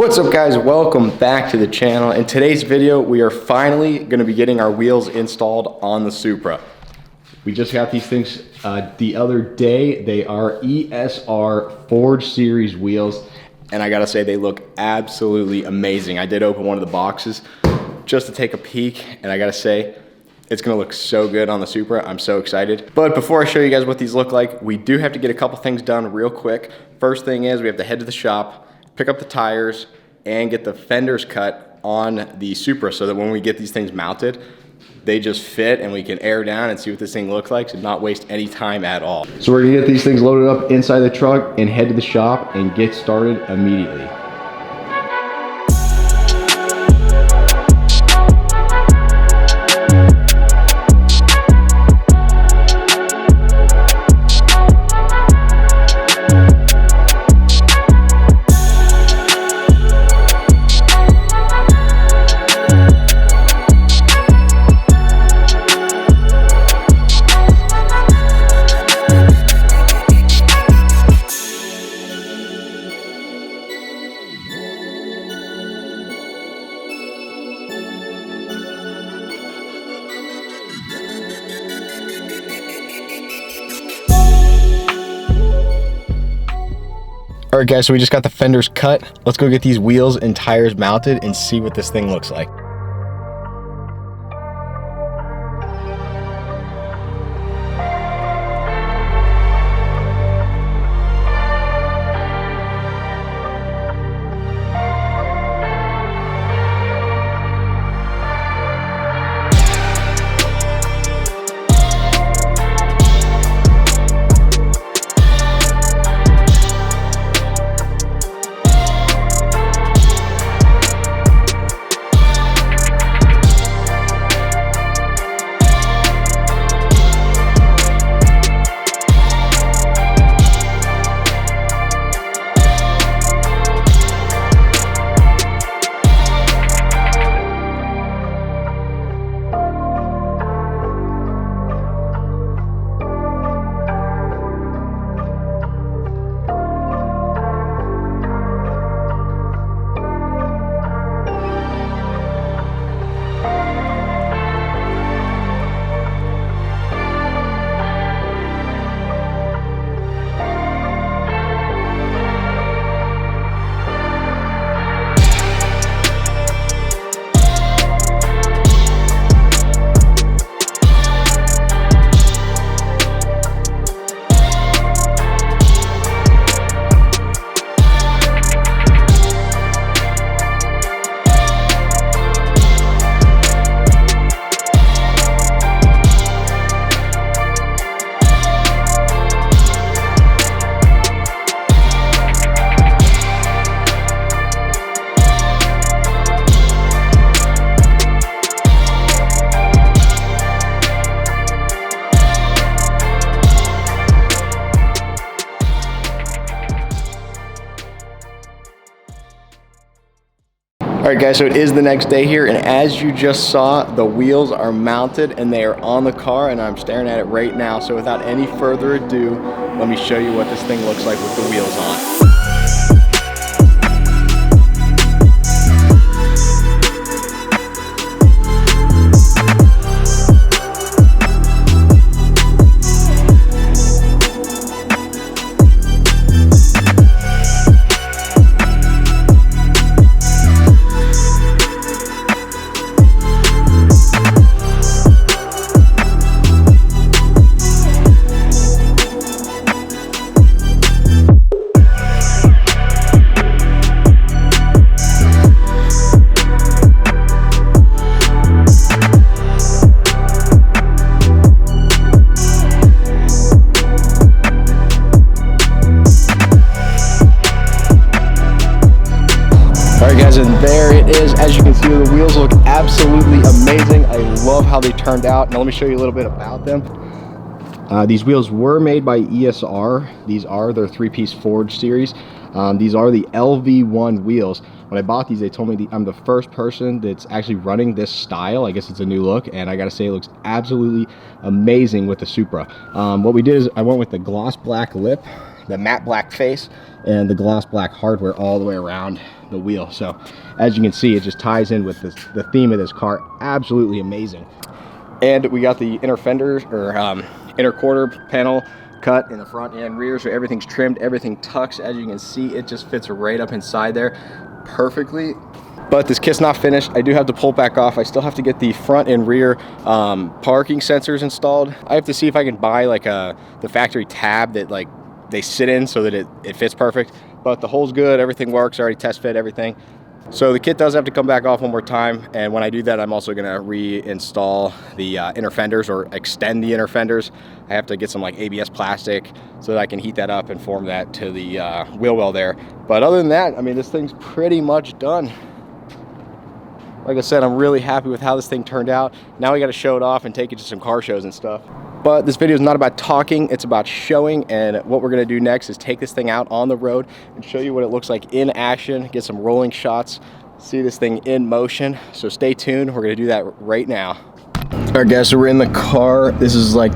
What's up guys, welcome back to the channel. In today's video, we are finally gonna be getting our wheels installed on the Supra. We just got these things the other day. They are ESR Forge Series wheels, and I gotta say they look absolutely amazing. I did open one of the boxes just to take a peek, and I gotta say, it's gonna look so good on the Supra. I'm so excited. But before I show you guys what these look like, we do have to get a couple things done real quick. First thing is we have to head to the shop, pick up the tires, and get the fenders cut on the Supra so that when we get these things mounted, they just fit and we can air down and see what this thing looks like and not waste any time at all. So we're gonna get these things loaded up inside the truck and head to the shop and get started immediately. All right guys, so we just got the fenders cut. Let's go get these wheels and tires mounted and see what this thing looks like. All right guys, so it is the next day here, and as you just saw, the wheels are mounted and they are on the car, and I'm staring at it right now. So without any further ado, let me show you what this thing looks like with the wheels on. And there it is. As you can see, the wheels look absolutely amazing. I love how they turned out. Now let me show you a little bit about them. These wheels were made by ESR. These are their 3-piece Forge series. These are the LV1 wheels. When I bought these, they told me I'm the first person that's actually running this style. I guess it's a new look, and I gotta say it looks absolutely amazing with the Supra. What we did is I went with the gloss black lip the matte black face and the gloss black hardware all the way around the wheel. So as you can see, it just ties in with the theme of this car. Absolutely amazing. And we got the inner fenders, or inner quarter panel cut in the front and rear, so everything's trimmed, everything tucks. As you can see, it just fits right up inside there perfectly. But this kit's not finished. I do have to pull back off. I still have to get the front and rear parking sensors installed. I have to see if I can buy like the factory tab that like they sit in so that it fits perfect. But the hole's good, everything works, I already test fit everything. So the kit does have to come back off one more time, and when I do that, I'm also gonna reinstall the inner fenders, or extend the inner fenders. I have to get some like ABS plastic so that I can heat that up and form that to the wheel well there. But other than that, I mean, this thing's pretty much done. Like I said, I'm really happy with how this thing turned out. Now we got to show it off and take it to some car shows and stuff. But this video is not about talking, it's about showing, and what we're gonna do next is take this thing out on the road and show you what it looks like in action, get some rolling shots, see this thing in motion. So stay tuned, we're gonna do that right now. All right guys, so we're in the car. This is like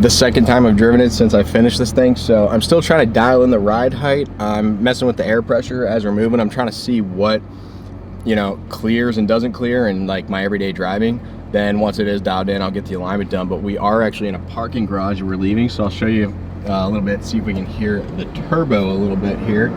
the second time I've driven it since I finished this thing, so I'm still trying to dial in the ride height. I'm messing with the air pressure as we're moving. I'm trying to see what, you know, clears and doesn't clear in like my everyday driving. Then once it is dialed in, I'll get the alignment done. But we are actually in a parking garage and we're leaving, so I'll show you a little bit, see if we can hear the turbo a little bit here.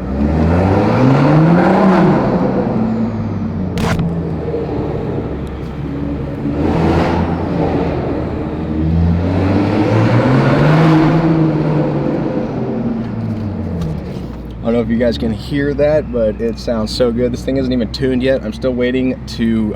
I don't know if you guys can hear that, but it sounds so good. This thing isn't even tuned yet. I'm still waiting to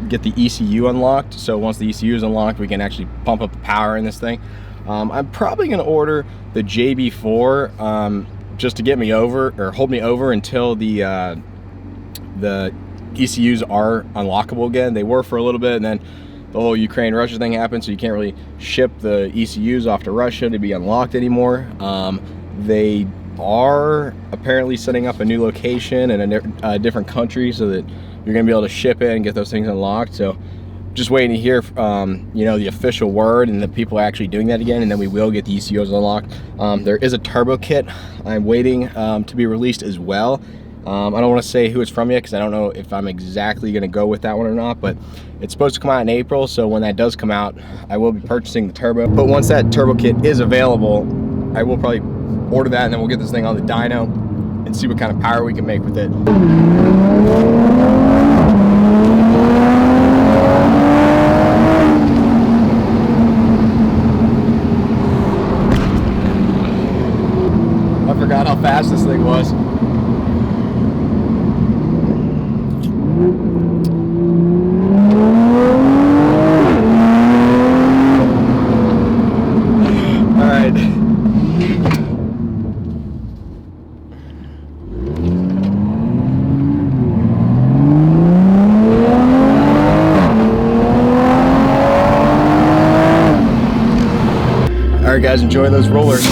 get the ECU unlocked. So once the ECU is unlocked, we can actually pump up the power in this thing. I'm probably gonna order the JB4 just to get me over, or hold me over until the ECUs are unlockable again. They were for a little bit, and then the whole Ukraine-Russia thing happened, so you can't really ship the ECUs off to Russia to be unlocked anymore. They are apparently setting up a new location in a different country so that you're gonna be able to ship it and get those things unlocked. So just waiting to hear you know, the official word and that people are actually doing that again, and then we will get the ECUs unlocked. There is a turbo kit I'm waiting to be released as well. I don't want to say who it's from yet because I don't know if I'm exactly going to go with that one or not, but it's supposed to come out in April, so when that does come out, I will be purchasing the turbo. But once that turbo kit is available, I will probably order that, and then we'll get this thing on the dyno and see what kind of power we can make with it. I forgot how fast this thing was. All right. All right, guys, enjoy those rollers.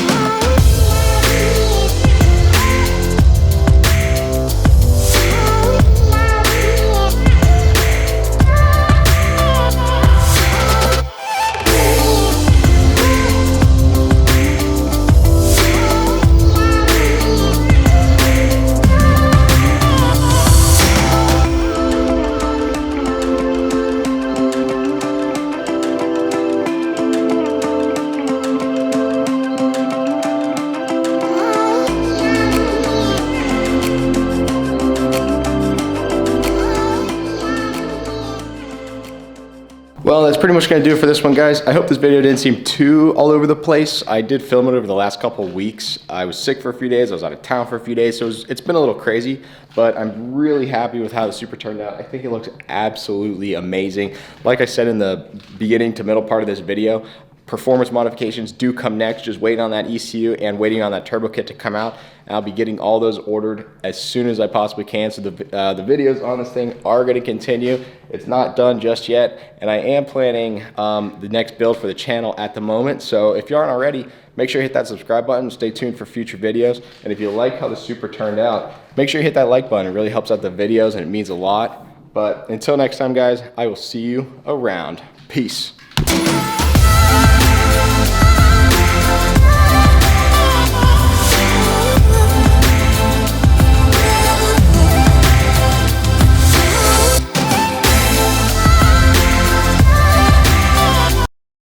Well, that's pretty much gonna do it for this one, guys. I hope this video didn't seem too all over the place. I did film it over the last couple of weeks. I was sick for a few days, I was out of town for a few days, so it's been a little crazy, but I'm really happy with how the Supra turned out. I think it looks absolutely amazing. Like I said in the beginning to middle part of this video, performance modifications do come next. Just waiting on that ECU and waiting on that turbo kit to come out. And I'll be getting all those ordered as soon as I possibly can. So the videos on this thing are going to continue. It's not done just yet, and I am planning the next build for the channel at the moment. So if you aren't already, make sure you hit that subscribe button. Stay tuned for future videos. And if you like how the Supra turned out, make sure you hit that like button. It really helps out the videos and it means a lot. But until next time, guys, I will see you around. Peace.